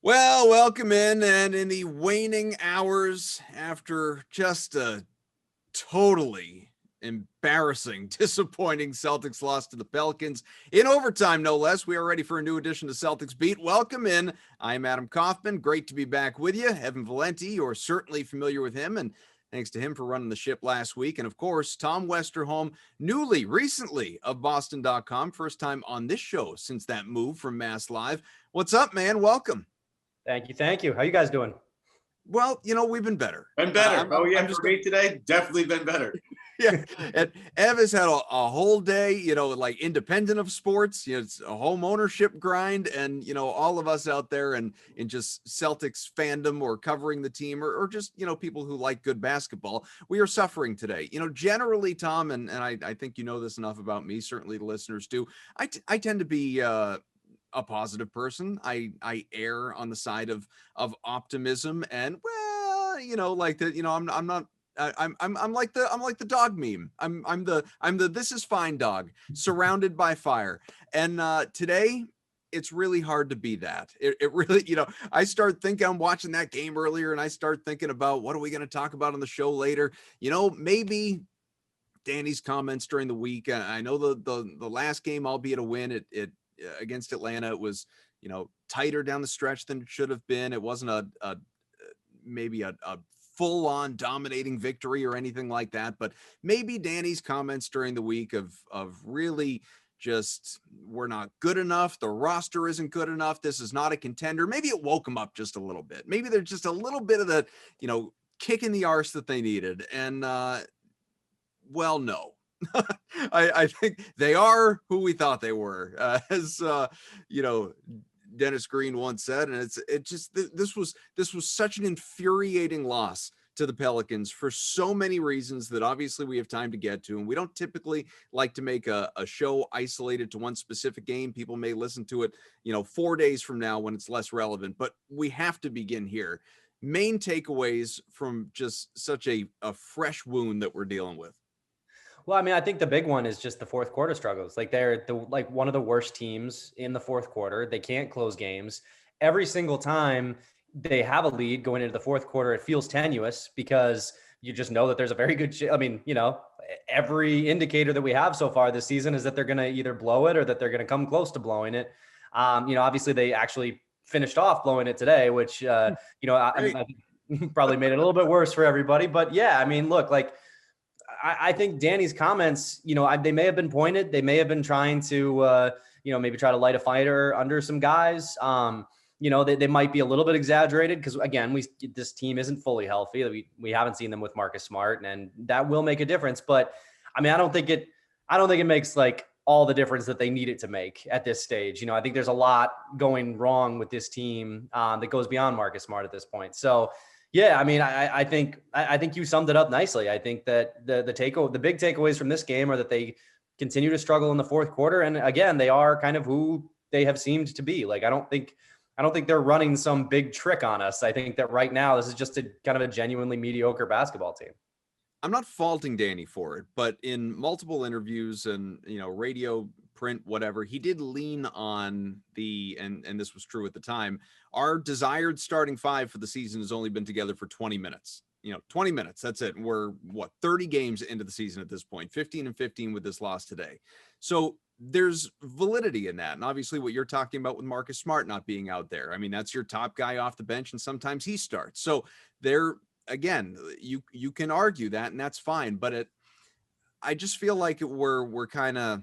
Well, welcome in, and in the waning hours after just a totally embarrassing, disappointing Celtics loss to the Pelicans in overtime, no less. We are ready for a new edition of Celtics Beat. Welcome in. I'm Adam Kaufman. Great to be back with you. Evan Valenti, you're certainly familiar with him, and thanks to him for running the ship last week. And of course, Tom Westerholm, recently of Boston.com, first time on this show since that move from Mass Live. What's up, man? Welcome. Thank you. Thank you. How you guys doing? Well, we've been better. Been better. I'm for me today, definitely been better. Yeah. And Ev has had a whole day, like independent of sports, it's a home ownership grind. And, all of us out there and in just Celtics fandom or covering the team or just, people who like good basketball, we are suffering today. Generally, Tom, and I think this enough about me, certainly the listeners do. I tend to be a positive person. I err on the side of optimism, and like that. I'm not. I'm like the dog meme. I'm the this is fine dog surrounded by fire. And today it's really hard to be that. It really, I start thinking, I'm watching that game earlier and I start thinking about what are we going to talk about on the show later? Maybe Danny's comments during the week. I know the last game, albeit a win, it against Atlanta, it was, tighter down the stretch than it should have been. It wasn't a maybe a full-on dominating victory or anything like that, but maybe Danny's comments during the week of really just, we're not good enough, the roster isn't good enough, this is not a contender. Maybe it woke them up just a little bit. Maybe there's just a little bit of the, kick in the arse that they needed. And well, no. I think they are who we thought they were, as Dennis Green once said, and this was such an infuriating loss to the Pelicans for so many reasons that obviously we have time to get to, and we don't typically like to make a show isolated to one specific game. People may listen to it 4 days from now when it's less relevant, but we have to begin here. Main takeaways from just such a fresh wound that we're dealing with. Well, I mean, I think the big one is just the fourth quarter struggles. Like they're one of the worst teams in the fourth quarter. They can't close games. Every single time they have a lead going into the fourth quarter, it feels tenuous because you just know that there's a very good every indicator that we have so far this season is that they're going to either blow it or that they're going to come close to blowing it. Obviously they actually finished off blowing it today, which, I probably made it a little bit worse for everybody. But yeah, I mean, look, I think Danny's comments, they may have been pointed. They may have been trying to, maybe try to light a fire under some guys. They might be a little bit exaggerated because, again, this team isn't fully healthy. We haven't seen them with Marcus Smart, and that will make a difference. But I mean, I don't think it makes all the difference that they need it to make at this stage. I think there's a lot going wrong with this team that goes beyond Marcus Smart at this point. So. Yeah, I mean, I think you summed it up nicely. I think that the big takeaways from this game are that they continue to struggle in the fourth quarter, and again, they are kind of who they have seemed to be. I don't think they're running some big trick on us. I think that right now this is just a kind of a genuinely mediocre basketball team. I'm not faulting Danny for it, but in multiple interviews and radio, print, whatever, he did lean on and this was true at the time, our desired starting five for the season has only been together for 20 minutes. 20 minutes, that's it. We're 30 games into the season at this point, 15-15 with this loss today. So there's validity in that. And obviously what you're talking about with Marcus Smart not being out there, I mean, that's your top guy off the bench and sometimes he starts. So again, you can argue that and that's fine, but I just feel like we're kind of,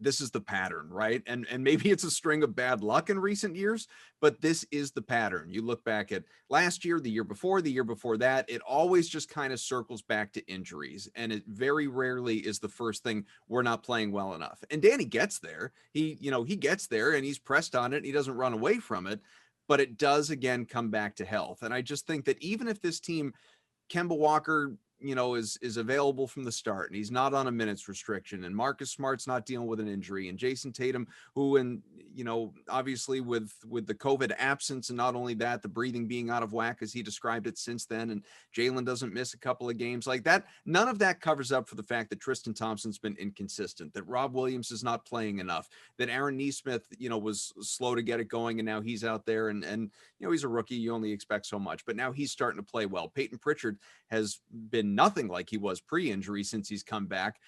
this is the pattern, right? And maybe it's a string of bad luck in recent years, but this is the pattern. You look back at last year, the year before that, it always just kind of circles back to injuries. And it very rarely is the first thing, we're not playing well enough. And Danny gets there. He gets there and he's pressed on it. And he doesn't run away from it, but it does again come back to health. And I just think that even if this team, Kemba Walker is available from the start and he's not on a minutes restriction, and Marcus Smart's not dealing with an injury, and Jason Tatum, who, and obviously with the COVID absence, and not only that, the breathing being out of whack as he described it since then, and Jalen doesn't miss a couple of games like that. None of that covers up for the fact that Tristan Thompson's been inconsistent, that Rob Williams is not playing enough, that Aaron Nesmith, was slow to get it going, and now he's out there, and he's a rookie. You only expect so much, but now he's starting to play well. Peyton Pritchard has been nothing like he was pre-injury since he's come back.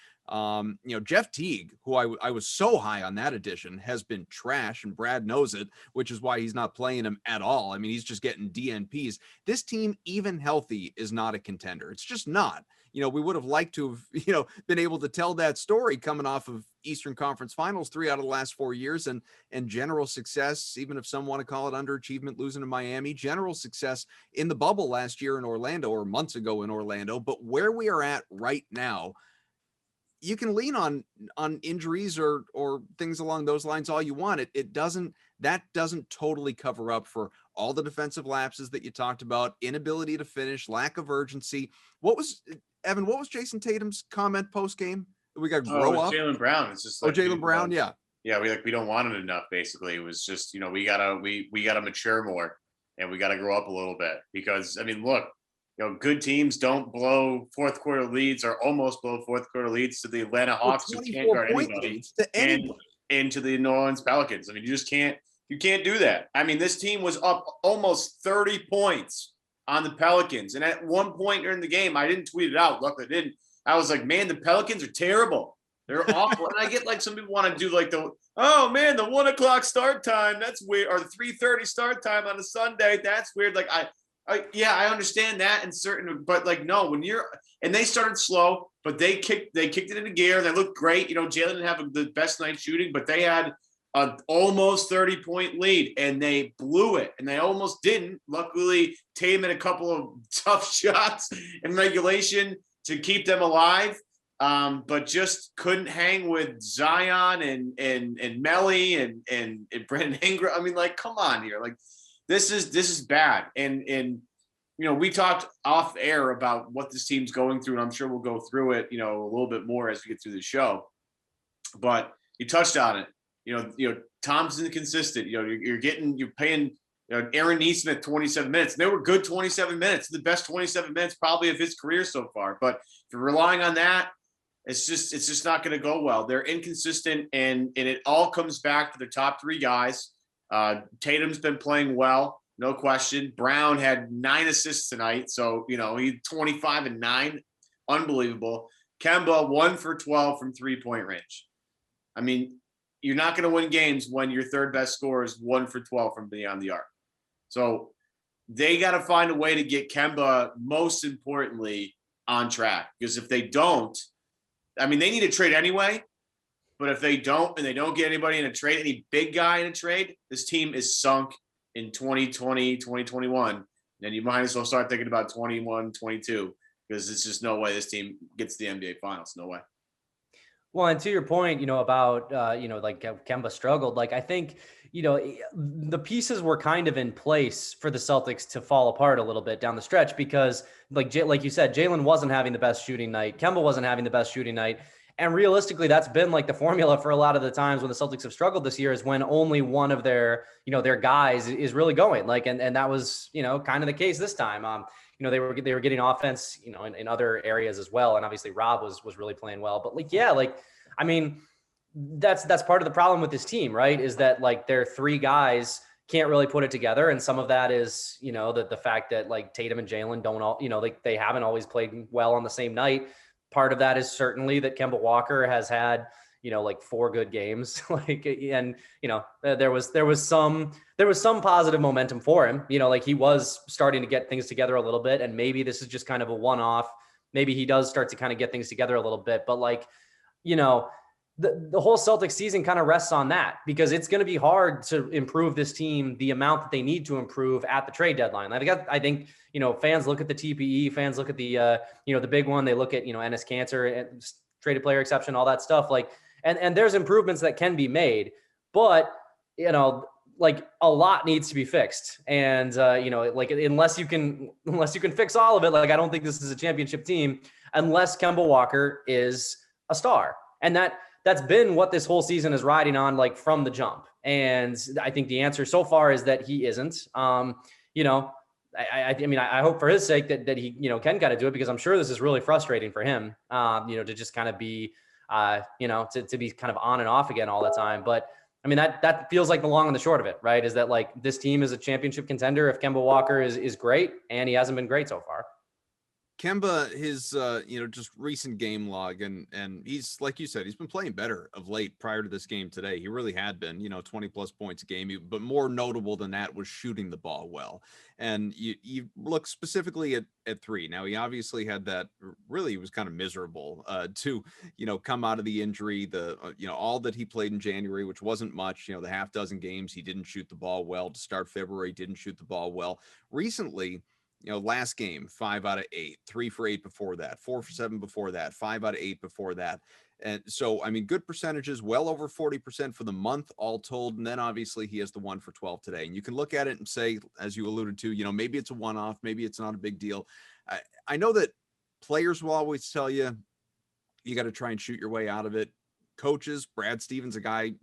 Jeff Teague, who I was so high on that addition, has been trash, and Brad knows it, which is why he's not playing him at all. I mean, he's just getting DNPs. This team, even healthy, is not a contender. It's just not. We would have liked to have, been able to tell that story coming off of Eastern Conference Finals 3 out of the last 4 years, and general success, even if some want to call it underachievement, losing to Miami, general success in the bubble last year in Orlando, or months ago in Orlando. But where we are at right now, you can lean on injuries or things along those lines all you want. That doesn't totally cover up for all the defensive lapses that you talked about, inability to finish, lack of urgency. Evan, what was Jason Tatum's comment post game? We got to grow up. Jaylen Brown. It's just like, Jaylen Brown. Yeah. Yeah. We don't want it enough. Basically, it was just, we gotta mature more, and we gotta grow up a little bit, because look, good teams don't blow fourth quarter leads, or almost blow fourth quarter leads to the Atlanta Hawks, who can't guard anybody, and to the New Orleans Pelicans. You just can't. You can't do that. This team was up almost 30 points on the Pelicans, and at one point during the game, I didn't tweet it out. Luckily, I didn't. I was like, man, the Pelicans are terrible. They're awful. And I get like some people want to do like the 1 o'clock start time. That's weird. Or the 3:30 start time on a Sunday. That's weird. Like I understand that in certain, but like, no, and they started slow, but they kicked it into gear. They looked great. Jalen didn't have the best night shooting, but they had an almost 30-point lead, and they blew it, and they almost didn't. Luckily, Tatum had a couple of tough shots in regulation to keep them alive, but just couldn't hang with Zion and Melly and Brandon Ingram. Come on here. Like, this is bad. And we talked off air about what this team's going through, and I'm sure we'll go through it, a little bit more as we get through the show. But you touched on it. Thompson's inconsistent. You're paying Aaron Nesmith 27 minutes. They were good 27 minutes, the best 27 minutes probably of his career so far. But if you're relying on that, it's just not going to go well. They're inconsistent, and it all comes back to the top three guys. Tatum's been playing well, no question. Brown had 9 assists tonight, so he 25 and 9, unbelievable. Kemba 1 for 12 from 3-point range. You're not going to win games when your third best scorer is 1 for 12 from beyond the arc. So they got to find a way to get Kemba, most importantly, on track. Because if they don't, they need a trade anyway. But if they don't, and they don't get anybody in a trade, any big guy in a trade, this team is sunk in 2020, 2021. And you might as well start thinking about 21, 22, because there's just no way this team gets to the NBA Finals. No way. Well, and to your point, about, like Kemba struggled, like, I think, the pieces were kind of in place for the Celtics to fall apart a little bit down the stretch, because like you said, Jalen wasn't having the best shooting night. Kemba wasn't having the best shooting night. And realistically, that's been like the formula for a lot of the times when the Celtics have struggled this year, is when only one of their guys is really going, like, and that was, kind of the case this time. They were getting offense, in other areas as well. And obviously Rob was really playing well, but that's part of the problem with this team, right? Is that like their three guys can't really put it together. And some of that is, the fact that like Tatum and Jalen don't all, they haven't always played well on the same night. Part of that is certainly that Kemba Walker has had, like 4 good games, there was some positive momentum for him, like he was starting to get things together a little bit, and maybe this is just kind of a one-off. Maybe he does start to kind of get things together a little bit, but like, the whole Celtics season kind of rests on that, because it's going to be hard to improve this team the amount that they need to improve at the trade deadline. I think, fans look at the TPE, fans look at the, the big one, they look at, Enes Kanter and traded player exception, all that stuff. Like, and there's improvements that can be made, but, like a lot needs to be fixed. And, like unless you can fix all of it, like I don't think this is a championship team unless Kemba Walker is a star. And that's been what this whole season is riding on, like from the jump. And I think the answer so far is that he isn't. I hope for his sake that he, can kind of do it, because I'm sure this is really frustrating for him, to just kind of be, to be kind of on and off again all the time. But I mean, that feels like the long and the short of it, right? Is that like this team is a championship contender if Kemba Walker is great, and he hasn't been great so far. Kemba, his just recent game log, and he's, like you said, he's been playing better of late. Prior to this game today, he really had been 20 plus points a game, but more notable than that was shooting the ball well. And you look specifically at three. Now, he obviously had that, really was kind of miserable to come out of the injury, the all that he played in January, which wasn't much. The half dozen games he didn't shoot the ball well. To start February, didn't shoot the ball well. Recently, last game, 5 out of 8, 3 for 8 before that, 4 for 7 before that, 5 out of 8 before that. And so, I mean, good percentages, well over 40% for the month, all told. And then obviously he has the 1 for 12 today. And you can look at it and say, as you alluded to, maybe it's a one-off, maybe it's not a big deal. I know that players will always tell you, you got to try and shoot your way out of it. Coaches, Brad Stevens, a guy,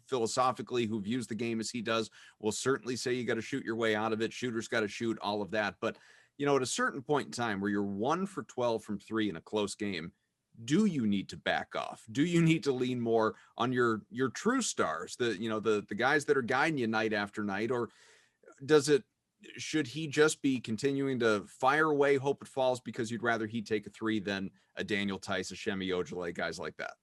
philosophically, who views the game as he does, will certainly say you got to shoot your way out of it. Shooters got to shoot, all of that. But, at a certain point in time where you're 1 for 12 from 3 in a close game, do you need to back off? Do you need to lean more on your true stars, the guys that are guiding you night after night? Or should he just be continuing to fire away, hope it falls, because you'd rather he take a 3 than a Daniel Tice, a Semi Ojeleye, guys like that?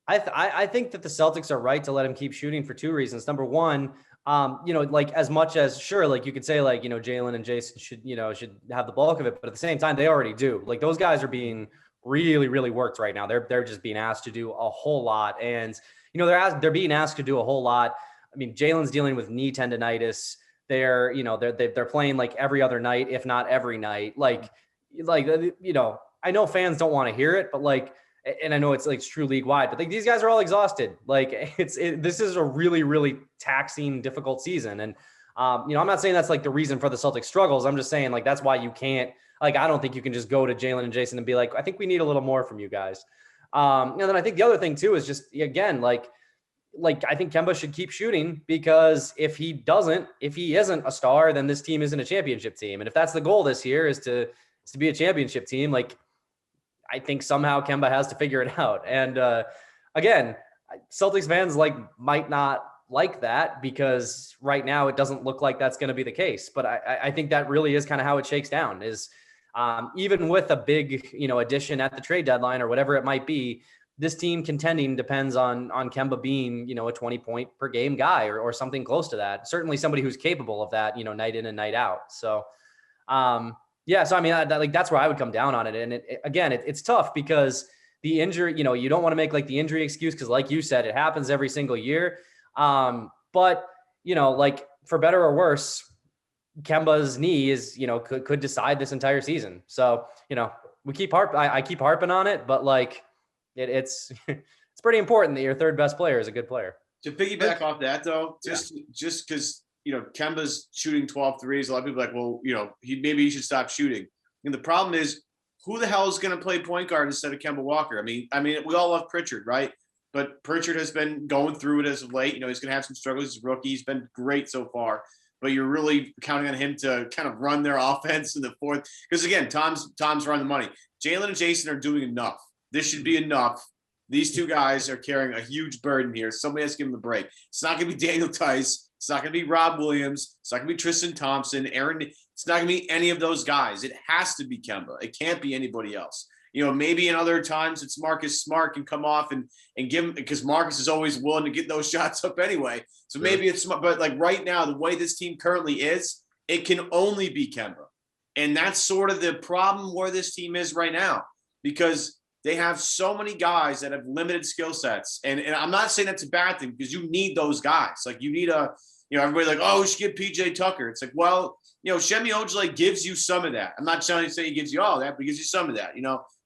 I think that the Celtics are right to let him keep shooting for 2 reasons. Number one, like as much as sure, like you could say like, Jalen and Jason should have the bulk of it, but at the same time, they already do. Like those guys are being really, really worked right now. They're just being asked to do a whole lot. And, they're being asked to do a whole lot. I mean, Jalen's dealing with knee tendonitis. They're playing like every other night, if not every night. I know fans don't want to hear it, but like, and I know it's like true league wide, but like these guys are all exhausted. Like this is a really, really taxing, difficult season. And, I'm not saying that's like the reason for the Celtics struggles. I'm just saying like, that's why you can't, like, I don't think you can just go to Jalen and Jason and be like, I think we need a little more from you guys. And then I think the other thing too, is just, again, like I think Kemba should keep shooting, because if he isn't a star, then this team isn't a championship team. And if that's the goal this year is to be a championship team, like, I think somehow Kemba has to figure it out. And again, Celtics fans might not like that, because right now it doesn't look like that's going to be the case. But I think that really is kind of how it shakes down, is even with a big, addition at the trade deadline or whatever it might be, this team contending depends on Kemba being, a 20 point per game guy or something close to that. Certainly somebody who's capable of that, night in and night out. So, yeah, so I mean, that's where I would come down on it. And it's tough, because the injury, you don't want to make like the injury excuse, because like you said, it happens every single year. But like for better or worse, Kemba's knee is, could decide this entire season. So, I keep harping on it, but like it's pretty important that your third best player is a good player. To piggyback off that though, just because, Kemba's shooting 12 threes. A lot of people are like, well, maybe he should stop shooting. And the problem is, who the hell is going to play point guard instead of Kemba Walker? I mean, we all love Pritchard, right? But Pritchard has been going through it as of late. He's going to have some struggles as a rookie. He's been great so far, but you're really counting on him to kind of run their offense in the fourth. Because again, Tom's run the money. Jalen and Jason are doing enough. This should be enough. These two guys are carrying a huge burden here. Somebody has to give them a break. It's not going to be Daniel Tice. It's not going to be Rob Williams. It's not going to be Tristan Thompson, Aaron. It's not going to be any of those guys. It has to be Kemba. It can't be anybody else. Maybe in other times it's Marcus Smart can come off and give him, because Marcus is always willing to get those shots up anyway. So maybe it's smart. But like right now, the way this team currently is, it can only be Kemba. And that's sort of the problem where this team is right now, because they have so many guys that have limited skill sets. And I'm not saying that's a bad thing, because you need those guys. Like you need everybody's like, oh, we should get PJ Tucker. It's like, well, Semi Ojeleye gives you some of that. I'm not trying to say he gives you all that, but he gives you some of that.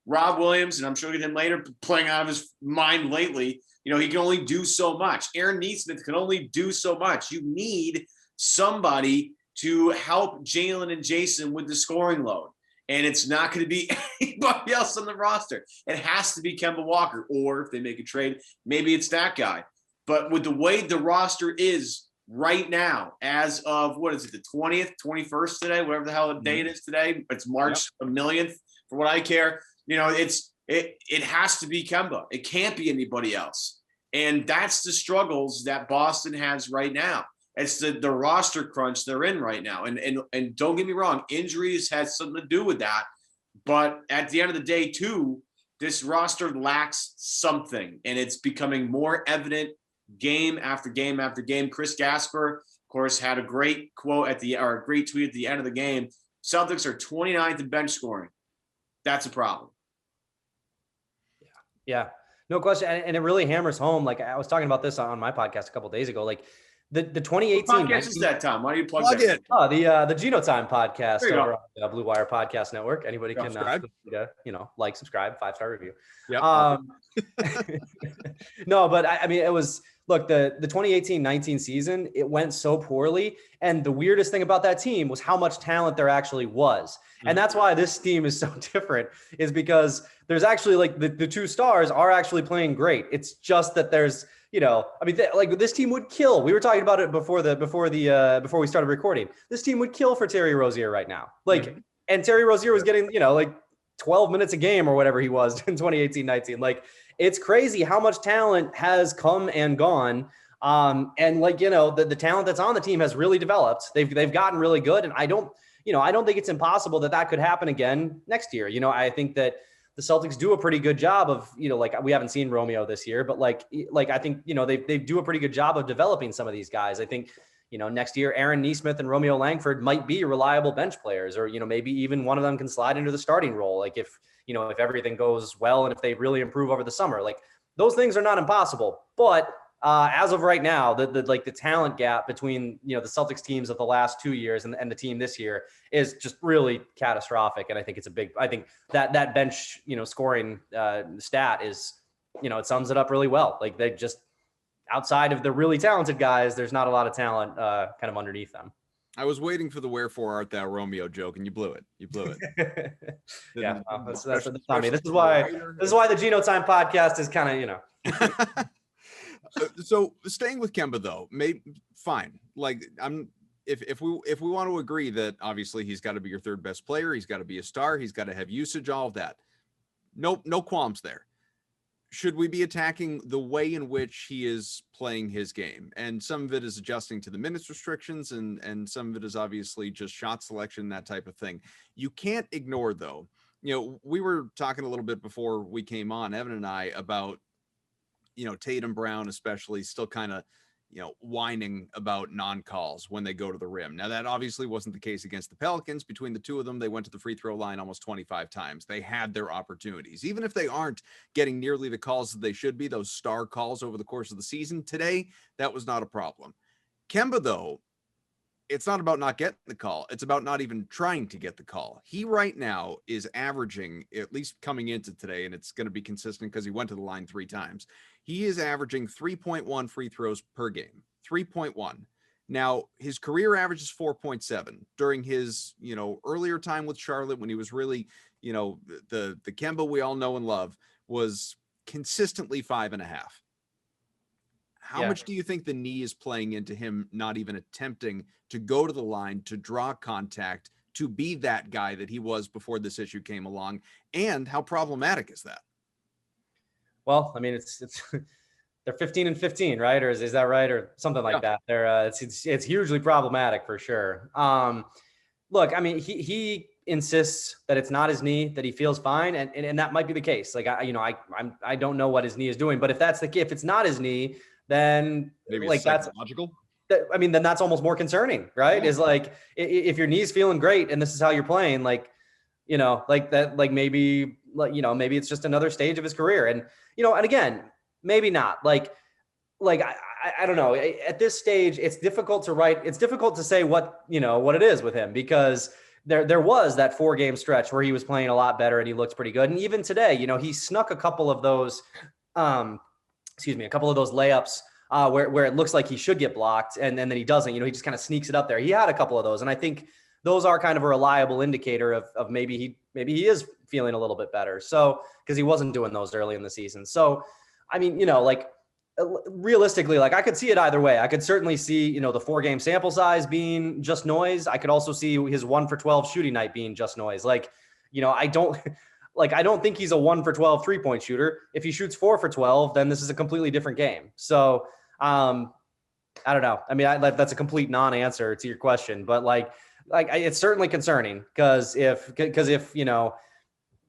Rob Williams, and I'm sure we'll get him later, playing out of his mind lately. You know, he can only do so much. Aaron Neesmith can only do so much. You need somebody to help Jalen and Jason with the scoring load. And it's not going to be anybody else on the roster. It has to be Kemba Walker. Or if they make a trade, maybe it's that guy. But with the way the roster is right now, as of, what is it, the 20th, 21st today, whatever the hell the date is today, it's March a millionth for what I care. You know, it has to be Kemba. It can't be anybody else. And that's the struggles that Boston has right now. It's the roster crunch they're in right now. And don't get me wrong, injuries has something to do with that. But at the end of the day, too, this roster lacks something. And it's becoming more evident game after game after game. Chris Gasper, of course, had a great quote or a great tweet at the end of the game. Celtics are 29th in bench scoring. That's a problem. Yeah, no question. And it really hammers home. Like I was talking about this on my podcast a couple of days ago, like the 2018 what podcast is that, Tom? Why do you plug that? it. Oh, the Geno Time podcast over on the Blue Wire Podcast Network. Anybody can like, subscribe, 5-star review. Yeah. No, but I mean, it was, look, the 2018-19 season, it went so poorly. And the weirdest thing about that team was how much talent there actually was. And that's why this team is so different, is because there's actually like the two stars are actually playing great. It's just that there's, like this team would kill. We were talking about it before we started recording. This team would kill for Terry Rozier right now. Like, and Terry Rozier was getting, like 12 minutes a game or whatever he was in 2018-19. Like, it's crazy how much talent has come and gone. And like, the talent that's on the team has really developed. They've gotten really good. And I don't think it's impossible that could happen again next year. I think that the Celtics do a pretty good job of, like we haven't seen Romeo this year, but like I think, they do a pretty good job of developing some of these guys. I think, next year, Aaron Neesmith and Romeo Langford might be reliable bench players, or, maybe even one of them can slide into the starting role. Like if everything goes well and if they really improve over the summer, like those things are not impossible. But as of right now, the talent gap between, the Celtics teams of the last 2 years and the team this year is just really catastrophic. And I think I think that bench, scoring stat is, it sums it up really well. Like they just, outside of the really talented guys, there's not a lot of talent kind of underneath them. I was waiting for the "Wherefore art thou, Romeo" joke, and you blew it. Yeah, that's Tommy. This is why the Geno Time podcast is kind of, So staying with Kemba though, fine. Like if we want to agree that obviously he's got to be your third best player, he's got to be a star, he's got to have usage, all of that. No qualms there. Should we be attacking the way in which he is playing his game? And some of it is adjusting to the minutes restrictions, and some of it is obviously just shot selection, that type of thing. You can't ignore though. We were talking a little bit before we came on, Evan and I, about Tatum, Brown especially, still kind of, whining about non-calls when they go to the rim. Now, that obviously wasn't the case against the Pelicans. Between the two of them, they went to the free throw line almost 25 times. They had their opportunities. Even if they aren't getting nearly the calls that they should be, those star calls over the course of the season, today, that was not a problem. Kemba, though, it's not about not getting the call. It's about not even trying to get the call. He right now is averaging, at least coming into today, and it's going to be consistent because he went to the line 3 times. He is averaging 3.1 free throws per game, 3.1. Now, his career average is 4.7. During his, earlier time with Charlotte, when he was really, the Kemba we all know and love, was consistently 5.5. How much do you think the knee is playing into him not even attempting to go to the line, to draw contact, to be that guy that he was before this issue came along? And how problematic is that? Well, I mean, it's they're 15-15, right? Or is that right? Or something like that. They're it's hugely problematic for sure. Look, I mean, he insists that it's not his knee, that he feels fine, and that might be the case. Like I don't know what his knee is doing, but if it's not his knee, then maybe like that's psychological. Then that's almost more concerning, right? Yeah. Is like if your knee's feeling great and this is how you're playing, like like that, like maybe maybe it's just another stage of his career, and and again, maybe not. Like I don't know. At this stage, it's difficult to say what it is with him, because there was that 4-game stretch where he was playing a lot better and he looked pretty good, and even today, he snuck a couple of those a couple of those layups where it looks like he should get blocked and then he doesn't. He just kind of sneaks it up there. He had a couple of those, and I think those are kind of a reliable indicator of maybe he is feeling a little bit better. So because he wasn't doing those early in the season. So I mean, realistically, I could see it either way. I could certainly see, the 4-game sample size being just noise. I could also see his 1 for 12 shooting night being just noise. I don't think he's a 1 for 12 3-point shooter. If he shoots 4 for 12, then this is a completely different game. So I don't know. I mean, that's a complete non-answer to your question, but it's certainly concerning because if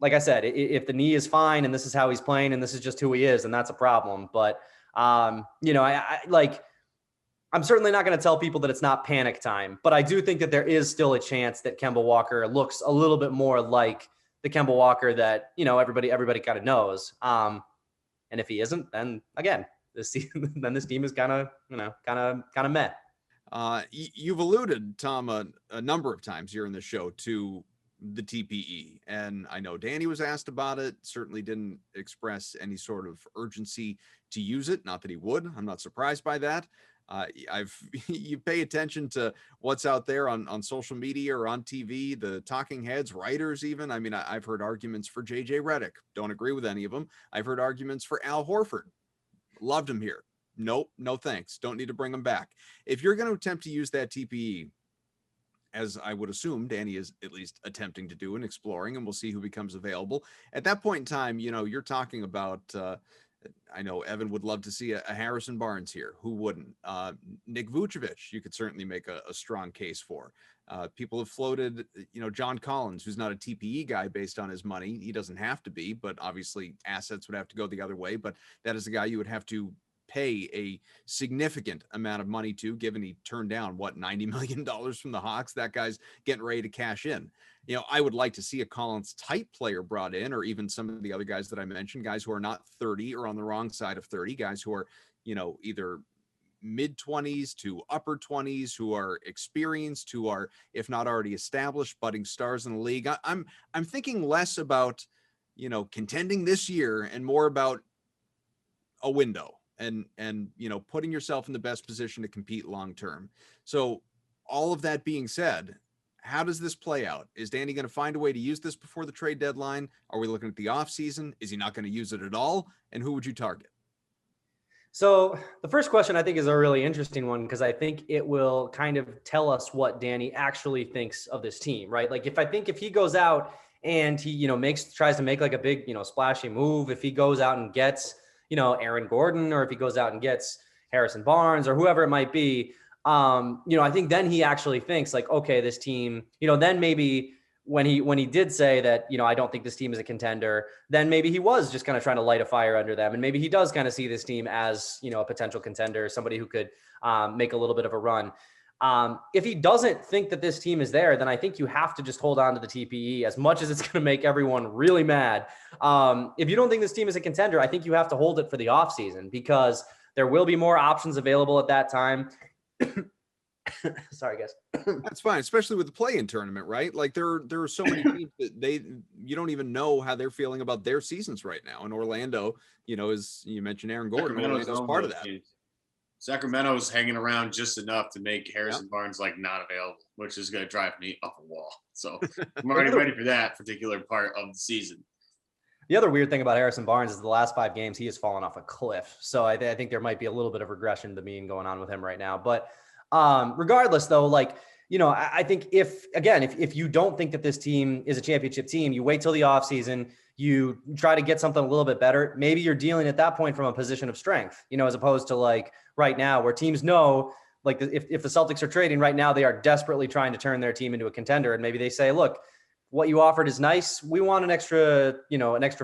like I said, if the knee is fine and this is how he's playing and this is just who he is, then that's a problem. But I'm certainly not going to tell people that it's not panic time, but I do think that there is still a chance that Kemba Walker looks a little bit more like the Kemba Walker that, everybody kind of knows. And if he isn't, then again, this team is kind of meh. You've alluded, Tom, a number of times here in the show to the TPE, and I know Danny was asked about it, certainly didn't express any sort of urgency to use it. Not that he would. I'm not surprised by that. You pay attention to what's out there on social media or on TV, the talking heads, writers even. I mean, I've heard arguments for JJ Redick. Don't agree with any of them. I've heard arguments for Al Horford. Loved him here. Nope, no thanks. Don't need to bring him back. If you're going to attempt to use that TPE, as I would assume Danny is at least attempting to do and exploring, and we'll see who becomes available. At that point in time, you're talking about, I know Evan would love to see a Harrison Barnes here. Who wouldn't? Nick Vucevic, you could certainly make a strong case for. People have floated, John Collins, who's not a TPE guy based on his money. He doesn't have to be, but obviously assets would have to go the other way. But that is a guy you would have to pay a significant amount of money to, given he turned down $90 million from the Hawks. That guy's getting ready to cash in. I would like to see a Collins type player brought in, or even some of the other guys that I mentioned, guys who are not 30 or on the wrong side of 30, guys who are, either mid 20s to upper 20s, who are experienced, who are, if not already established, budding stars in the league. I'm thinking less about, contending this year and more about a window. And putting yourself in the best position to compete long term. So all of that being said, how does this play out? Is Danny going to find a way to use this before the trade deadline? Are we looking at the offseason? Is he not going to use it at all? And who would you target? So the first question I think is a really interesting one, because I think it will kind of tell us what Danny actually thinks of this team, right? If he goes out and he, tries to make a big, splashy move, if he goes out and gets, Aaron Gordon, or if he goes out and gets Harrison Barnes or whoever it might be, I think then he actually thinks okay, this team, then maybe when he did say that, I don't think this team is a contender, then maybe he was just kind of trying to light a fire under them. And maybe he does kind of see this team as, a potential contender, somebody who could make a little bit of a run. If he doesn't think that this team is there, then I think you have to just hold on to the TPE, as much as it's going to make everyone really mad. If you don't think this team is a contender, I think you have to hold it for the offseason, because there will be more options available at that time. Sorry, guys. That's fine, especially with the play-in tournament, right? There are so many teams that you don't even know how they're feeling about their seasons right now. And Orlando, as you mentioned, Aaron Gordon, Orlando's part of that. Sacramento's hanging around just enough to make Harrison Barnes not available, which is going to drive me up a wall. So I'm already ready for that particular part of the season. The other weird thing about Harrison Barnes is the last 5 games, he has fallen off a cliff. So I think there might be a little bit of regression to the mean going on with him right now. But regardless, though, I think if you don't think that this team is a championship team, you wait till the offseason, you try to get something a little bit better. Maybe you're dealing at that point from a position of strength, as opposed to right now, where teams know, if the Celtics are trading right now, they are desperately trying to turn their team into a contender. And maybe they say, look, what you offered is nice. We want an extra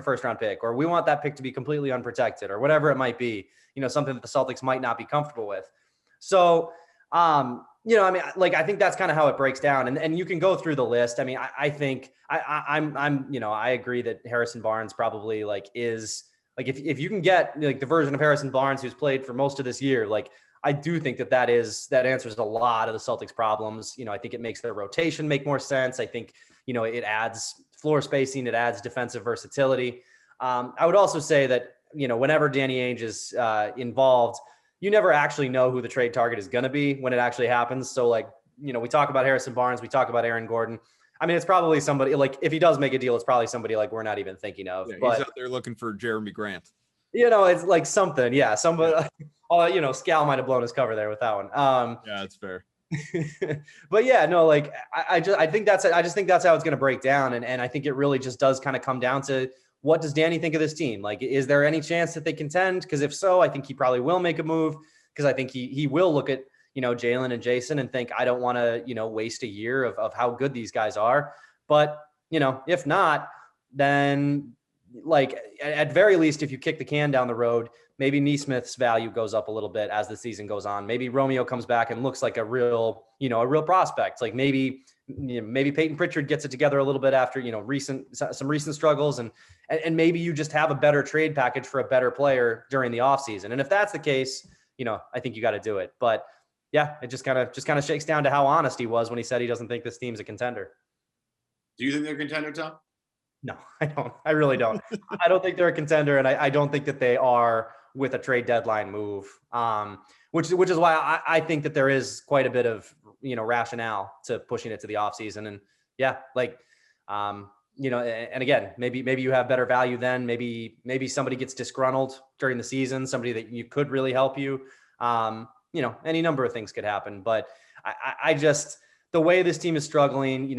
first round pick, or we want that pick to be completely unprotected, or whatever it might be, something that the Celtics might not be comfortable with. So, I think that's kind of how it breaks down. And you can go through the list. I mean, I think I agree that Harrison Barnes probably is if you can get the version of Harrison Barnes who's played for most of this year, I do think that answers a lot of the Celtics problems. I think it makes their rotation make more sense. I think, it adds floor spacing, it adds defensive versatility. I would also say that whenever Danny Ainge is involved, you never actually know who the trade target is going to be when it actually happens. So like, we talk about Harrison Barnes, we talk about Aaron Gordon. I mean, it's probably somebody like, if he does make a deal, it's probably somebody like we're not even thinking of. Yeah, but he's out there looking for Jeremy Grant. It's like something. Yeah. Somebody, Scal might have blown his cover there with that one. Yeah, that's fair. But yeah, no, like I just think that's how it's going to break down. And I think it really just does kind of come down to, what does Danny think of this team? Like, is there any chance that they contend? Because if so, I think he probably will make a move, because I think he will look at, Jalen and Jason and think, I don't want to, waste a year of how good these guys are. But, if not, then like at very least, if you kick the can down the road, maybe Neesmith's value goes up a little bit as the season goes on. Maybe Romeo comes back and looks like a real prospect. Like maybe Peyton Pritchard gets it together a little bit after, some recent struggles, and maybe you just have a better trade package for a better player during the offseason. And if that's the case, I think you got to do it. But yeah, it just kind of shakes down to how honest he was when he said he doesn't think this team's a contender. Do you think they're a contender, Tom? No, I don't. I really don't. I don't think they're a contender, and I don't think that they are with a trade deadline move. Which is why I think that there is quite a bit of rationale to pushing it to the offseason. And yeah, like and again, maybe you have better value then. Maybe somebody gets disgruntled during the season, somebody that you could really help you. Any number of things could happen. But I just, the way this team is struggling,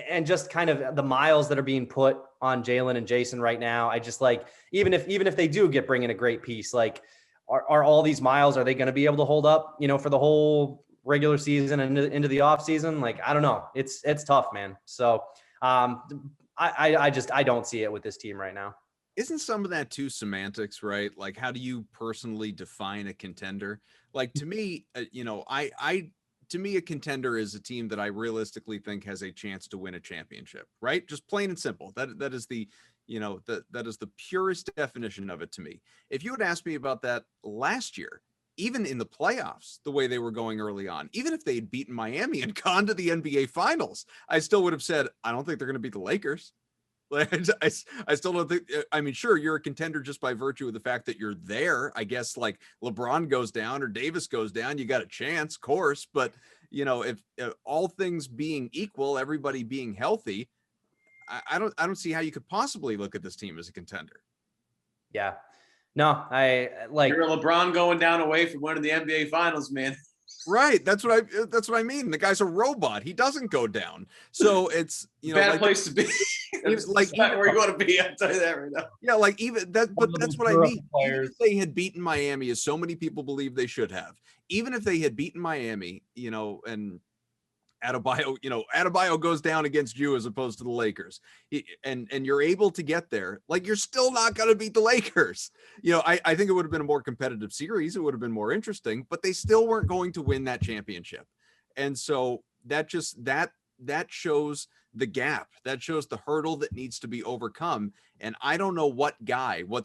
and just kind of the miles that are being put on Jalen and Jason right now, I just like, even if they do bring in a great piece, like are all these miles, are they going to be able to hold up, for the whole regular season and into the off season? Like, I don't know. It's tough, man. So I don't see it with this team right now. Isn't some of that too semantics, right? Like, how do you personally define a contender? Like, to me, to me, a contender is a team that I realistically think has a chance to win a championship, right? Just plain and simple. That is the, that is the purest definition of it to me. If you had asked me about that last year, even in the playoffs, the way they were going early on, even if they had beaten Miami and gone to the NBA Finals, I still would have said, I don't think they're going to beat the Lakers. Like, I still don't think, I mean, sure, you're a contender just by virtue of the fact that you're there. I guess like LeBron goes down or Davis goes down, you got a chance, of course. But, if all things being equal, everybody being healthy, I don't see how you could possibly look at this team as a contender. Yeah. No, I like. You're a LeBron going down away from winning the NBA Finals, man. Right. That's what I mean. The guy's a robot. He doesn't go down. So it's, bad place to be. It's like not where you want to be. I'll tell you that right now. Yeah, like even that, but that's what I mean. Even if they had beaten Miami, as so many people believe they should have, even if they had beaten Miami, and Adebayo goes down against you as opposed to the Lakers, and you're able to get there, like you're still not going to beat the Lakers. I think it would have been a more competitive series. It would have been more interesting, but they still weren't going to win that championship. And so that shows the gap, that shows the hurdle that needs to be overcome. And I don't know what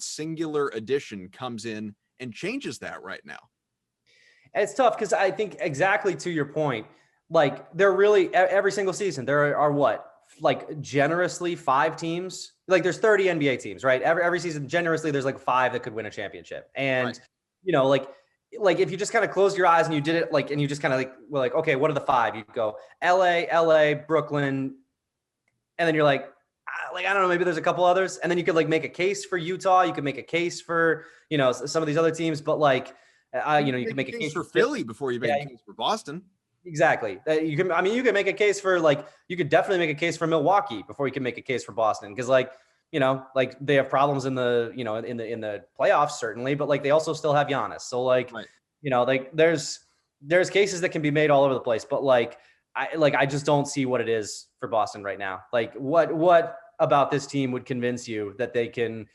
singular addition comes in and changes that right now. It's tough because I think exactly to your point, like they're really every single season there are what, like generously 5 teams, like there's 30 NBA teams, right? Every season generously there's like 5 that could win a championship. And right. Like if you just kind of closed your eyes and you did it, like, and you just kind of like, okay, what are the 5? You go LA, Brooklyn. And then you're like, I don't know, maybe there's a couple others. And then you could like make a case for Utah. You could make a case for, some of these other teams, but like, you could make a case for Philly before you make a case for Boston. Exactly. You can make a case for you could definitely make a case for Milwaukee before you can make a case for Boston. Cause like they have problems in the, in the playoffs certainly, but like they also still have Giannis. So like, right. There's cases that can be made all over the place, but I just don't see what it is for Boston right now. Like what about this team would convince you that they can,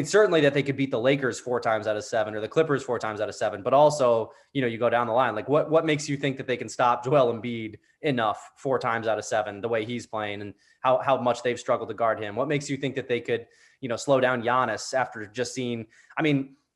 certainly that they could beat the Lakers 4 times out of 7 or the Clippers 4 times out of 7, but also, you go down the line, like what makes you think that they can stop Joel Embiid enough 4 times out of 7, the way he's playing and how much they've struggled to guard him? What makes you think that they could, slow down Giannis after just seeing,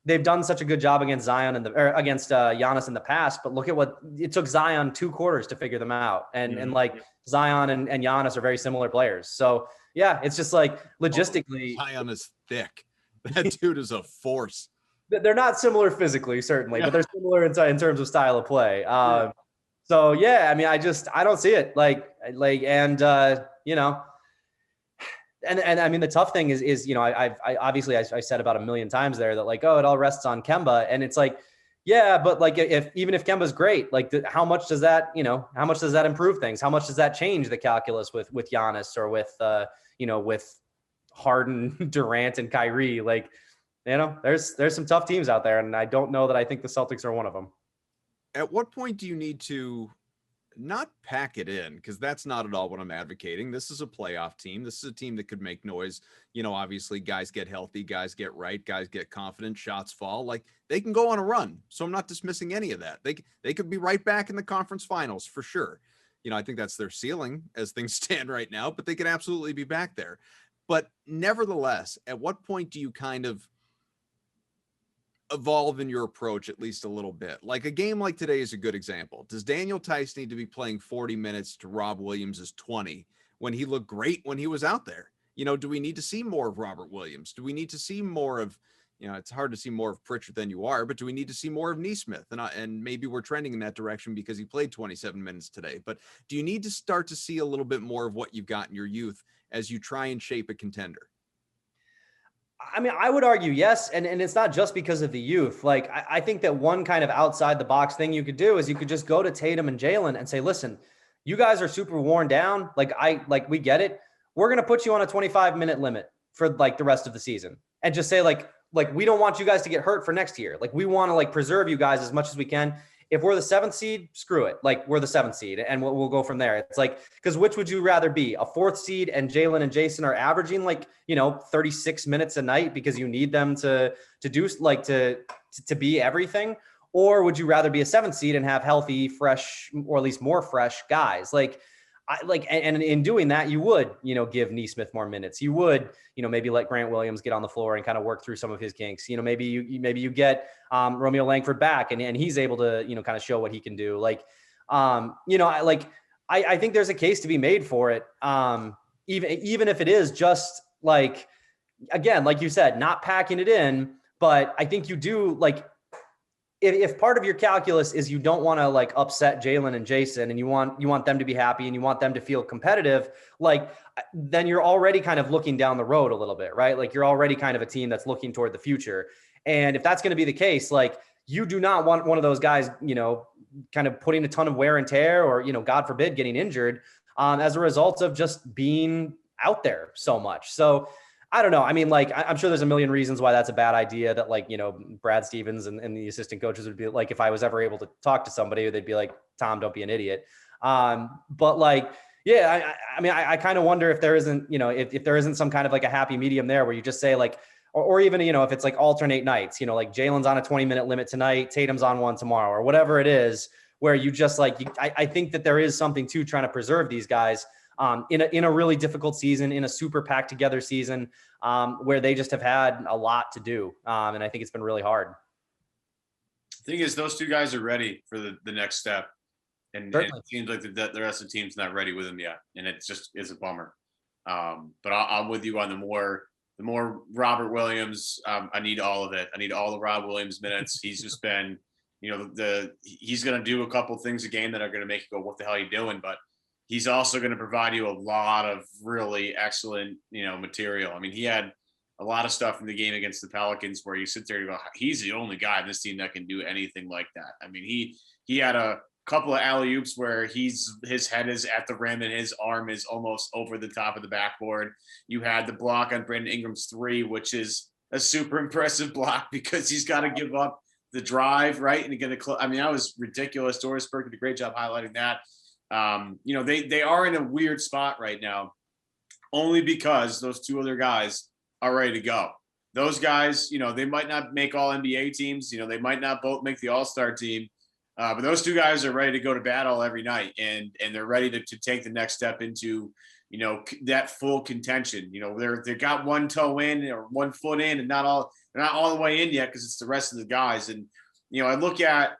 they've done such a good job against against Giannis in the past, but look at what it took Zion 2 quarters to figure them out. And like Zion and Giannis are very similar players. So yeah, it's just like logistically Zion is thick. That dude is a force. They're not similar physically, certainly, but they're similar in terms of style of play. So yeah, I mean, I don't see it and you know, and I mean, the tough thing is, you know, I obviously I said about a million times there that like, oh, it all rests on Kemba. And it's like, yeah, but like, even if Kemba's great, like how much does that improve things? How much does that change the calculus with Giannis or with, you know, with Harden, Durant, and Kyrie? Like, you know, there's some tough teams out there. And I don't know that I think the Celtics are one of them. At what point do you need to not pack it in? Because that's not at all what I'm advocating. This is a playoff team. This is a team that could make noise. You know, obviously guys get healthy, guys get right, guys get confident, shots fall. Like they can go on a run. So I'm not dismissing any of that. They could be right back in the conference finals for sure. You know, I think that's their ceiling as things stand right now, but they could absolutely be back there. But nevertheless, at what point do you kind of evolve in your approach at least a little bit? Like a game like today is a good example. Does Daniel Tice need to be playing 40 minutes to Rob Williams' 20 when he looked great when he was out there? You know, do we need to see more of Robert Williams? Do we need to see more of, you know, it's hard to see more of Pritchard than you are, but do we need to see more of Nesmith? And maybe we're trending in that direction because he played 27 minutes today. But do you need to start to see a little bit more of what you've got in your youth as you try and shape a contender? I mean, I would argue yes. And it's not just because of the youth. Like, I think that one kind of outside the box thing you could do is you could just go to Tatum and Jalen and say, listen, you guys are super worn down. We get it. We're going to put you on a 25-minute limit for like the rest of the season and just say like, we don't want you guys to get hurt for next year. Like, we want to like preserve you guys as much as we can. If we're the 7th seed, screw it. Like, we're the 7th seed and we'll go from there. It's like, because which would you rather be? A 4th seed and Jalen and Jason are averaging like, you know, 36 minutes a night because you need them to do like to be everything? Or would you rather be a 7th seed and have healthy, fresh, or at least more fresh guys? And in doing that, you would, you know, give Nesmith more minutes. You would, you know, maybe let Grant Williams get on the floor and kind of work through some of his kinks. You know, maybe you get Romeo Langford back and he's able to, you know, kind of show what he can do. Like, you know, I think there's a case to be made for it. Even if it is just like, again, like you said, not packing it in, but I think you do like, if part of your calculus is you don't want to like upset Jalen and Jason and you want them to be happy and you want them to feel competitive, like then you're already kind of looking down the road a little bit, right? Like you're already kind of a team that's looking toward the future. And if that's going to be the case, like you do not want one of those guys, you know, kind of putting a ton of wear and tear or, you know, God forbid getting injured as a result of just being out there so much. So I don't know. I mean, like, I'm sure there's a million reasons why that's a bad idea that like, you know, Brad Stevens and the assistant coaches would be like, if I was ever able to talk to somebody, they'd be like, Tom, don't be an idiot. But like, yeah, I mean, I kind of wonder if there isn't, you know, if there isn't some kind of like a happy medium there where you just say like, or even, you know, if it's like alternate nights, you know, like Jalen's on a 20-minute limit tonight, Tatum's on one tomorrow or whatever it is, where you just like, I think that there is something to trying to preserve these guys in a really difficult season, in a super packed together season where they just have had a lot to do. And I think it's been really hard. The thing is, those two guys are ready for the next step. And it seems like the rest of the team's not ready with them yet. And it just is a bummer. But I'm with you on the more Robert Williams. I need all of it. I need all the Rob Williams minutes. He's just been, you know, he's going to do a couple things a game that are going to make you go, what the hell are you doing? But he's also going to provide you a lot of really excellent, you know, material. I mean, he had a lot of stuff in the game against the Pelicans where you sit there and go, he's the only guy in this team that can do anything like that. I mean, he had a couple of alley-oops where his head is at the rim and his arm is almost over the top of the backboard. You had the block on Brandon Ingram's 3, which is a super impressive block because he's got to give up the drive, right? And I mean, that was ridiculous. Doris Burke did a great job highlighting that. You know, they are in a weird spot right now, only because those two other guys are ready to go. Those guys, you know, they might not make all NBA teams, you know, they might not both make the All-Star team, but those two guys are ready to go to battle every night, and they're ready to take the next step into, you know, that full contention. You know, they got one toe in or 1 foot in, and they're not all the way in yet because it's the rest of the guys. And you know, I look at,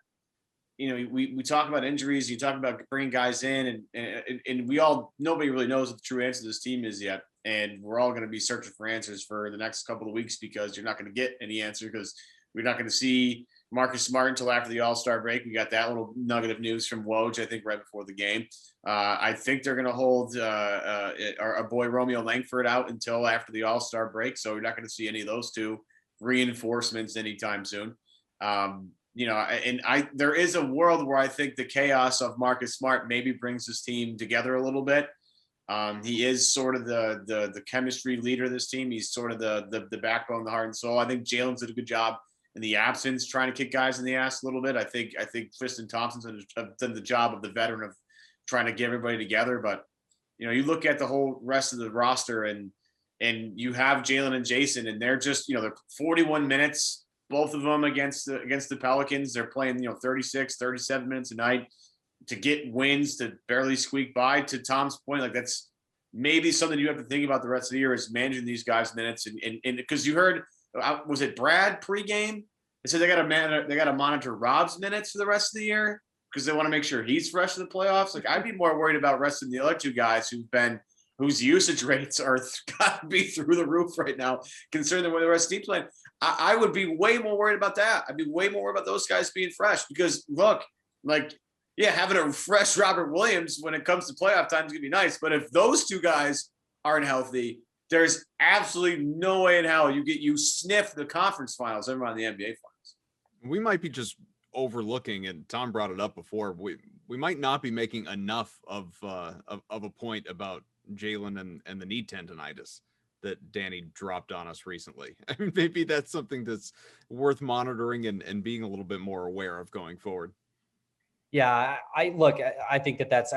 you know, we talk about injuries, you talk about bringing guys in, and we all, nobody really knows what the true answer to this team is yet. and we're all going to be searching for answers for the next couple of weeks because you're not going to get any answer because we're not going to see Marcus Smart until after the All-Star break. We got that little nugget of news from Woj, I think, right before the game. I think they're going to hold our boy Romeo Langford out until after the All-Star break, so we're not going to see any of those two reinforcements anytime soon. There is a world where I think the chaos of Marcus Smart maybe brings this team together a little bit. He is sort of the chemistry leader of this team. He's sort of the backbone, the heart and soul. I think Jalen's did a good job in the absence, trying to kick guys in the ass a little bit. I think Tristan Thompson's done the job of the veteran of trying to get everybody together. But you look at the whole rest of the roster, and you have Jalen and Jason, and they're just they're 41 minutes, both of them against the Pelicans. They're playing 36, 37 minutes a night to get wins, to barely squeak by. To Tom's point, like that's maybe something you have to think about the rest of the year is managing these guys' minutes, and because you heard. Was it Brad pregame? They said they got to monitor Rob's minutes for the rest of the year because they want to make sure he's fresh in the playoffs. Like I'd be more worried about resting the other two guys whose usage rates are got to be through the roof right now, considering the way the rest of the team's playing. I would be way more worried about that. I'd be way more worried about those guys being fresh because look, having a fresh Robert Williams when it comes to playoff time is gonna be nice. But if those two guys aren't healthy, there's absolutely no way in hell you sniff the conference finals over on the NBA finals. We might be just overlooking, and Tom brought it up before. We might not be making enough of a point about Jalen and the knee tendonitis that Danny dropped on us recently. I mean, maybe that's something that's worth monitoring and being a little bit more aware of going forward. Yeah, I think that's,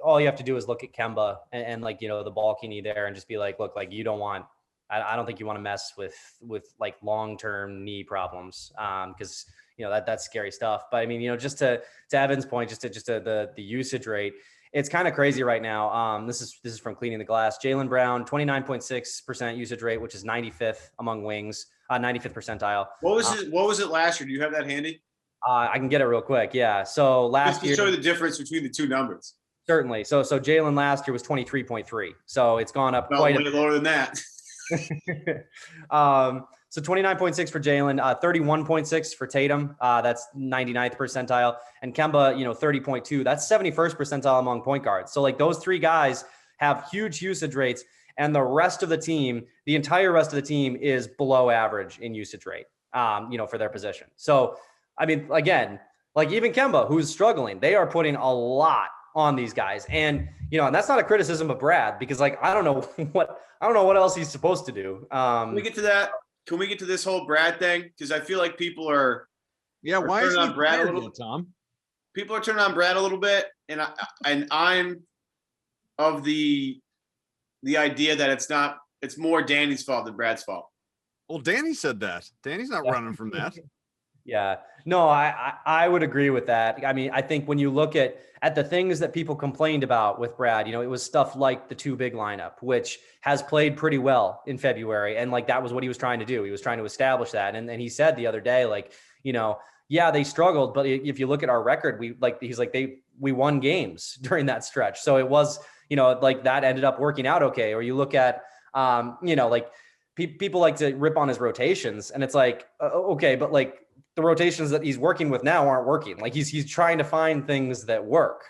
all you have to do is look at Kemba and the bulky knee there and just be like, look, you don't want, I don't think you want to mess with long-term knee problems. Cause that's scary stuff. But just to Evan's point, just to the usage rate, it's kind of crazy right now. This is from Cleaning the Glass. Jaylen Brown, 29.6% usage rate, which is 95th among wings, 95th percentile. What was it last year? Do you have that handy? I can get it real quick. Yeah. So last year, show the difference between the two numbers. Certainly. So Jalen last year was 23.3. So it's gone up quite a bit lower than that. So 29.6 for Jalen, 31.6 for Tatum. That's 99th percentile. And Kemba, 30.2. That's 71st percentile among point guards. So those three guys have huge usage rates, and the rest of the team, the entire rest of the team is below average in usage rate, for their position. So again, even Kemba, who's struggling, they are putting a lot on these guys. And, and that's not a criticism of Brad because I don't know what else he's supposed to do. Can we get to that? Can we get to this whole Brad thing? Because I feel like people are. Yeah. Why is he on Brad a little bit, Tom? People are turning on Brad a little bit. And I'm of the idea that it's more Danny's fault than Brad's fault. Well, Danny said that. Danny's not running from that. Yeah, no, I would agree with that. I think when you look at the things that people complained about with Brad, it was stuff like the two big lineup, which has played pretty well in February. And that was what he was trying to do. He was trying to establish that. And he said the other day, yeah, they struggled, but if you look at our record, we won games during that stretch. So it was, that ended up working out okay. Or you look at, people like to rip on his rotations, and it's okay, but the rotations that he's working with now aren't working. He's trying to find things that work.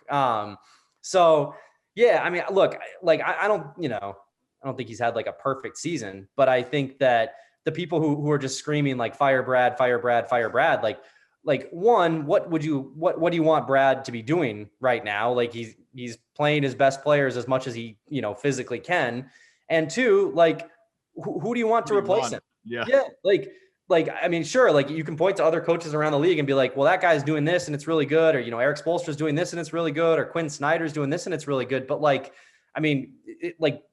So yeah, look, I don't think he's had a perfect season, but I think that the people who are just screaming fire Brad, fire Brad, fire Brad, one, what do you want Brad to be doing right now? He's playing his best players as much as he, physically can. And two, who do you want to replace him? Yeah. Sure. You can point to other coaches around the league and be well, that guy's doing this and it's really good. Or, Eric Spoelstra's doing this and it's really good. Or Quinn Snyder's doing this and it's really good. But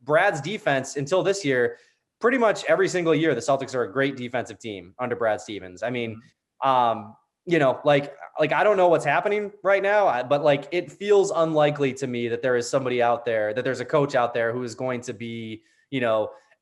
Brad's defense until this year, pretty much every single year, the Celtics are a great defensive team under Brad Stevens. I don't know what's happening right now, but it feels unlikely to me that there is somebody out there, that there's a coach out there who is going to be,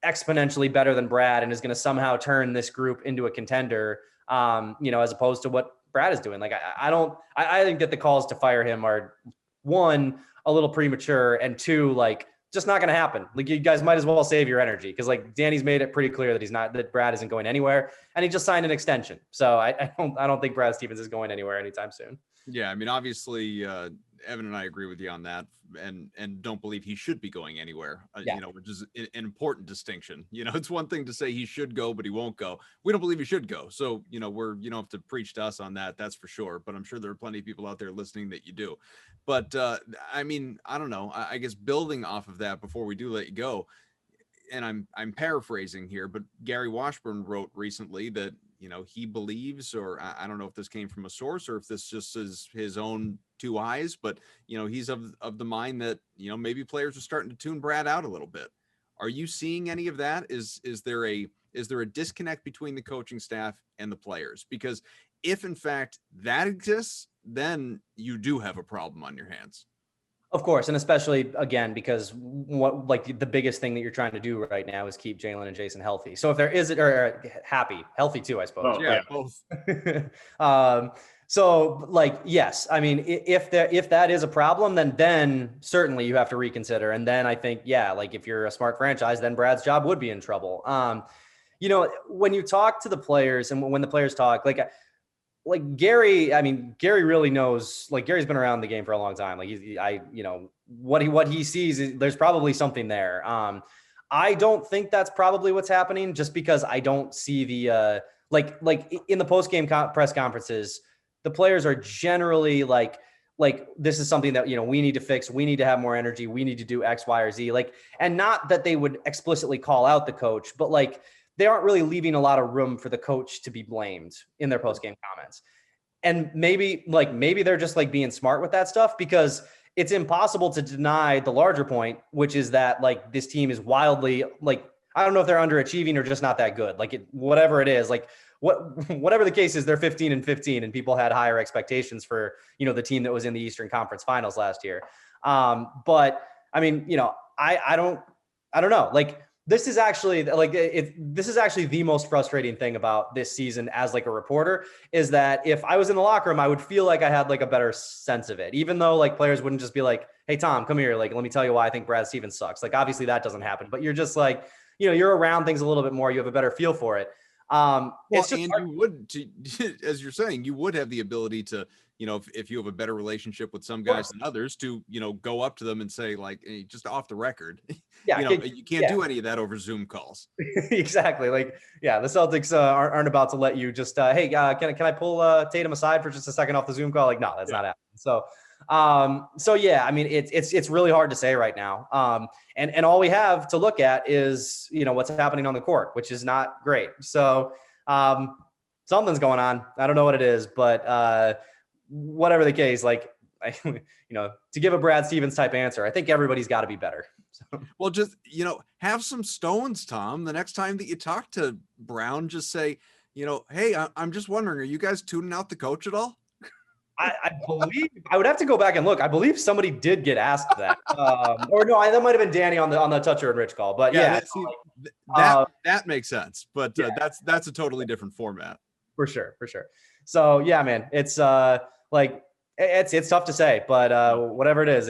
exponentially better than Brad and is going to somehow turn this group into a contender, as opposed to what Brad is doing. I think that the calls to fire him are, one, a little premature, and two, just not going to happen. Like, you guys might as well save your energy, because like Danny's made it pretty clear that Brad isn't going anywhere, and he just signed an extension. So I don't think Brad Stevens is going anywhere anytime soon. Yeah, I mean, obviously, Evan and I agree with you on that, and don't believe he should be going anywhere. Yeah. You know, which is an important distinction. You know, it's one thing to say he should go, but he won't go. We don't believe he should go. So, you know, you don't have to preach to us on that. That's for sure. But I'm sure there are plenty of people out there listening that you do. But I mean, I don't know. I guess building off of that before we do let you go, and I'm paraphrasing here, but Gary Washburn wrote recently that, you know, he believes, or I don't know if this came from a source or if this just is his own two eyes, but, you know, he's of the mind that, you know, maybe players are starting to tune Brad out a little bit. Are you seeing any of that? Is there a disconnect between the coaching staff and the players? Because if in fact that exists, then you do have a problem on your hands. Of course, and especially again because the biggest thing that you're trying to do right now is keep Jalen and Jason healthy. So if there is or healthy too, I suppose. Oh, Yeah, yeah. both. So like, yes, I mean, if that is a problem, then certainly you have to reconsider. And then I think, yeah, like if you're a smart franchise, then Brad's job would be in trouble. You know, when you talk to the players and when the players talk, like Gary, I mean, Gary really knows, like Gary's been around the game for a long time. Like you know, what he sees, there's probably something there. I don't think that's probably what's happening, just because I don't see the, like in the post-game press conferences, the players are generally like, this is something that, you know, we need to fix. We need to have more energy. We need to do X, Y, or Z. Like, and not that they would explicitly call out the coach, but like, they aren't really leaving a lot of room for the coach to be blamed in their post-game comments. And maybe they're just like being smart with that stuff, because it's impossible to deny the larger point, which is that like this team is wildly, like, I don't know if they're underachieving or just not that good. Like whatever it is, like whatever the case is, they're 15-15 and people had higher expectations for, you know, the team that was in the Eastern Conference Finals last year. But I mean, you know, I don't know. Like, this is actually the most frustrating thing about this season as like a reporter, is that if I was in the locker room, I would feel like I had like a better sense of it, even though like players wouldn't just be like, hey, Tom, come here. Like, let me tell you why I think Brad Stevens sucks. Like, obviously that doesn't happen, but you're just like, you know, you're around things a little bit more. You have a better feel for it. It's just and you would, as you're saying, you would have the ability to, you know, if you have a better relationship with some guys than others, to, you know, go up to them and say, like, hey, just off the record, yeah, you know, you can't do any of that over Zoom calls. Exactly. Like, yeah, the Celtics aren't about to let you just, hey, can I pull Tatum aside for just a second off the Zoom call? Like, no, that's not happening. So yeah, I mean, it's really hard to say right now. And all we have to look at is, you know, what's happening on the court, which is not great. So something's going on. I don't know what it is, but whatever the case, like, you know, to give a Brad Stevens type answer, I think everybody's got to be better. So. Well, just, you know, have some stones, Tom. The next time that you talk to Brown, just say, you know, hey, I'm just wondering, are you guys tuning out the coach at all? I believe I would have to go back and look. I believe somebody did get asked that, or no, that might have been Danny on the Toucher and Rich call. But yeah, that makes sense. But yeah. That's a totally different format. For sure. So yeah, man, it's like it's tough to say, but whatever it is,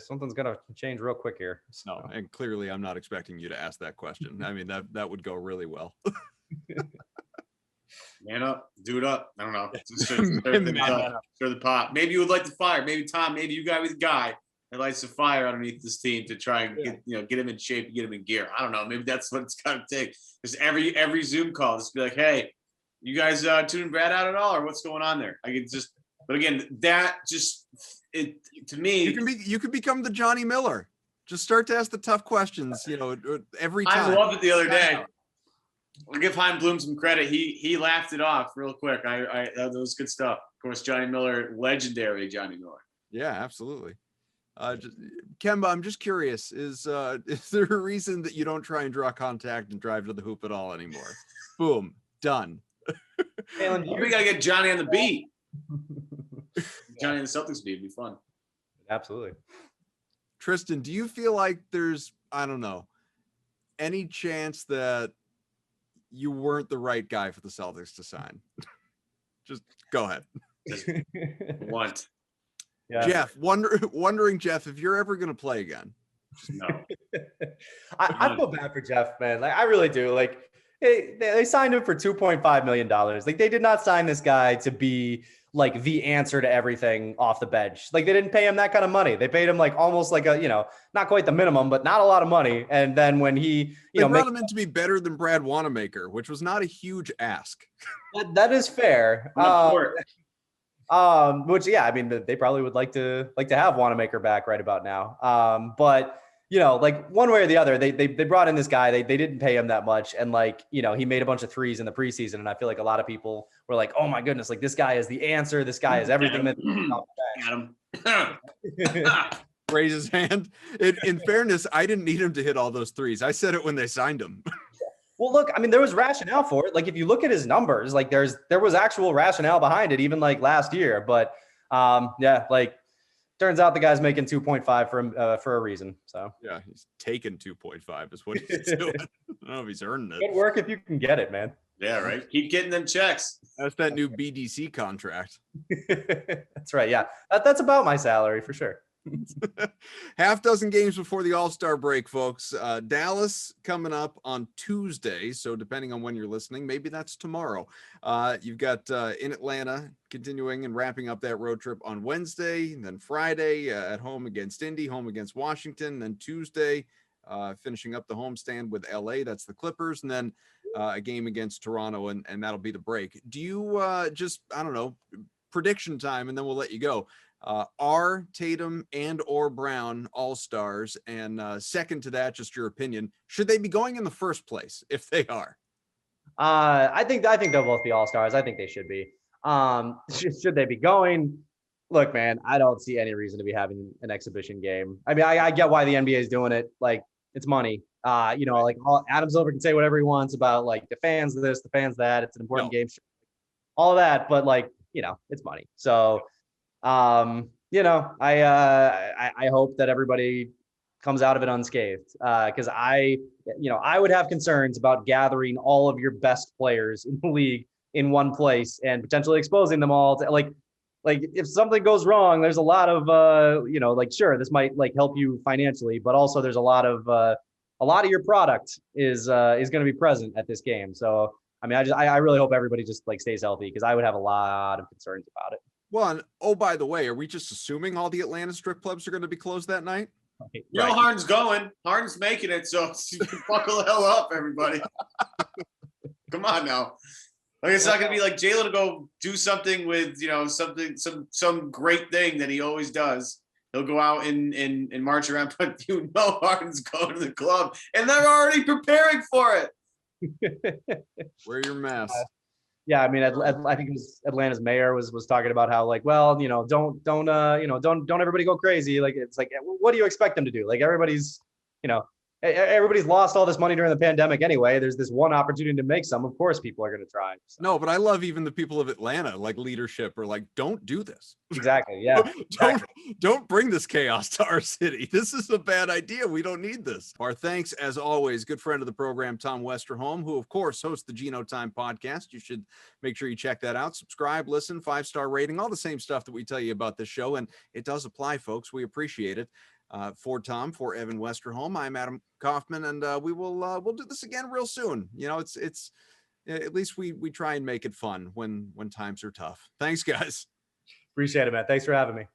something's gonna change real quick here. So. No, and clearly I'm not expecting you to ask that question. I mean, that would go really well. Man up, do it up. I don't know. Stir the pot. Maybe you would like to fire. Maybe Tom. Maybe you got with the guy that lights the fire underneath this team to try and get him in shape and get him in gear. I don't know. Maybe that's what it's gonna take. Just every Zoom call, just be like, hey, you guys tuning Brad out at all, or what's going on there? I could just. But again, that just to me, you could become the Johnny Miller. Just start to ask the tough questions. You know, every time. I loved it the other day. I'll give Chaim Bloom some credit. He laughed it off real quick. That was good stuff. Of course, Johnny Miller, legendary Johnny Miller. Yeah, absolutely. Kemba, I'm just curious: is there a reason that you don't try and draw contact and drive to the hoop at all anymore? Boom, done. We gotta get Johnny on the beat. Johnny and the Celtics beat would be fun. Absolutely. Tristan, do you feel like there's, I don't know, any chance that you weren't the right guy for the Celtics to sign? Just go ahead. What? Yeah. Jeff, wondering, Jeff, if you're ever going to play again. No. I feel bad for Jeff, man. Like I really do. Like they signed him for $2.5 million. Like they did not sign this guy to be like the answer to everything off the bench. Like they didn't pay him that kind of money. They paid him like almost like a, not quite the minimum, but not a lot of money. And then when he, they brought him in to be better than Brad Wanamaker, which was not a huge ask. That is fair. Which, yeah, I mean, they probably would like to have Wanamaker back right about now. But like one way or the other, they brought in this guy. They didn't pay him that much, and like he made a bunch of threes in the preseason, and I feel like a lot of people were like, "Oh my goodness, like this guy is the answer. This guy is everything that." Raise his hand. In fairness, I didn't need him to hit all those threes. I said it when they signed him. Well, look, I mean, there was rationale for it. Like, if you look at his numbers, like there was actual rationale behind it, even like last year. But yeah, like turns out the guy's making 2.5 for a reason. So yeah, he's taking 2.5 is what he's doing. I don't know if he's earning it. Good work if you can get it, man. Yeah, right. Keep getting them checks. That's that new BDC contract. That's right. Yeah, that's about my salary for sure. Half dozen games before the All-Star break, folks. Dallas coming up on Tuesday, so depending on when you're listening, maybe that's tomorrow. You've got in Atlanta continuing and wrapping up that road trip on Wednesday, and then Friday at home against Indy, home against Washington, then Tuesday finishing up the homestand with LA, that's the Clippers, and then a game against Toronto, and that'll be the break. Do you just, I don't know, prediction time, and then we'll let you go. Are Tatum and or Brown all-stars? And second to that, just your opinion, should they be going in the first place if they are? I think they'll both be all-stars. I think they should be. Should they be going? Look, man, I don't see any reason to be having an exhibition game. I mean, I get why the NBA is doing it. Like, it's money. Like Adam Silver can say whatever he wants about like the fans this, the fans that. It's an important game, all of that. But like, it's money. So I hope that everybody comes out of it unscathed, because I would have concerns about gathering all of your best players in the league in one place and potentially exposing them all to like if something goes wrong, there's a lot of sure, this might like help you financially, but also there's a lot of your product is going to be present at this game. So I mean, I really hope everybody just like stays healthy, because I would have a lot of concerns about it. Well, and by the way, are we just assuming all the Atlanta strip clubs are going to be closed that night? Right. You know, Harden's going. Harden's making it, so buckle the hell up, everybody. Come on now. Like, it's not going to be like Jalen to go do something with, some great thing that he always does. He'll go out and march around, but Harden's going to the club, and they're already preparing for it. Wear your mask. Yeah, I mean, I think it was Atlanta's mayor was talking about how like, well, don't everybody go crazy. Like, it's like, what do you expect them to do? Like, everybody's lost all this money during the pandemic anyway. There's this one opportunity to make some. Of course, people are going to try. So. No, but I love even the people of Atlanta, like leadership, are like, don't do this. Exactly. Yeah. Don't bring this chaos to our city. This is a bad idea. We don't need this. Our thanks, as always, good friend of the program, Tom Westerholm, who of course hosts the Geno Time podcast. You should make sure you check that out. Subscribe, listen, 5-star rating, all the same stuff that we tell you about this show, and it does apply, folks. We appreciate it. For Tom, for Evan Westerholm, I'm Adam Kaufman, and we'll do this again real soon. It's at least we try and make it fun when times are tough. Thanks, guys. Appreciate it, man. Thanks for having me.